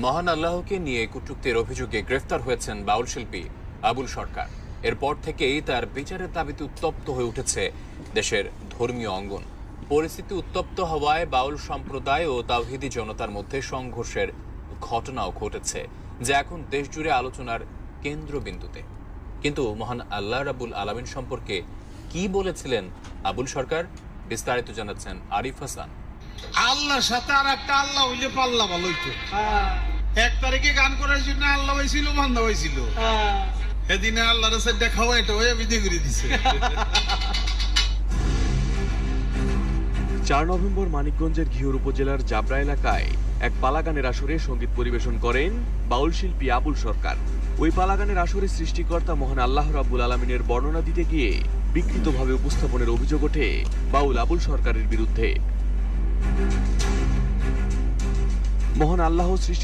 মহান আল্লাহকে নিয়ে কটূক্তির অভিযোগে গ্রেফতার হয়েছেন বাউল শিল্পী আবুল সরকার। এরপর থেকেই তার বিচারের দাবিতে উত্তপ্ত হয়ে উঠেছে দেশের ধর্মীয় অঙ্গন। পরিস্থিতি উত্তপ্ত হওয়ায় বাউল সম্প্রদায় ও তাওহিদি জনতার মধ্যে সংঘর্ষের ঘটনাও ঘটেছে, যা এখন দেশজুড়ে আলোচনার কেন্দ্রবিন্দুতে। কিন্তু মহান আল্লাহ রাব্বুল আলামিন সম্পর্কে কি বলেছিলেন আবুল সরকার, বিস্তারিত জানাচ্ছেন আরিফ হাসান। আল্লাহর সাথে আর একটা আল্লাহ হইলে পাল্লা ভালো হইতো। 1 তারিখে গান করার জন্য আল্লাহ হয়েছিল, বান্দা হয়েছিল। এদিনে আল্লাহর সাথে দেখাও, এটা হয়ে বিধি করে দিছে। 4 নভেম্বর মানিকগঞ্জের ঘিওর উপজেলার জাবরা এলাকায় এক পালাগানের আসরে সঙ্গীত পরিবেশন করেন বাউল শিল্পী আবুল সরকার। ওই পালাগানের আসরে সৃষ্টিকর্তা মহান আল্লাহ রাব্বুল আলামিনের বর্ণনা দিতে গিয়ে বিকৃতভাবে উপস্থাপনের অভিযোগ ওঠে বাউল আবুল সরকারের বিরুদ্ধে। মহান আল্লাহ সৃষ্টি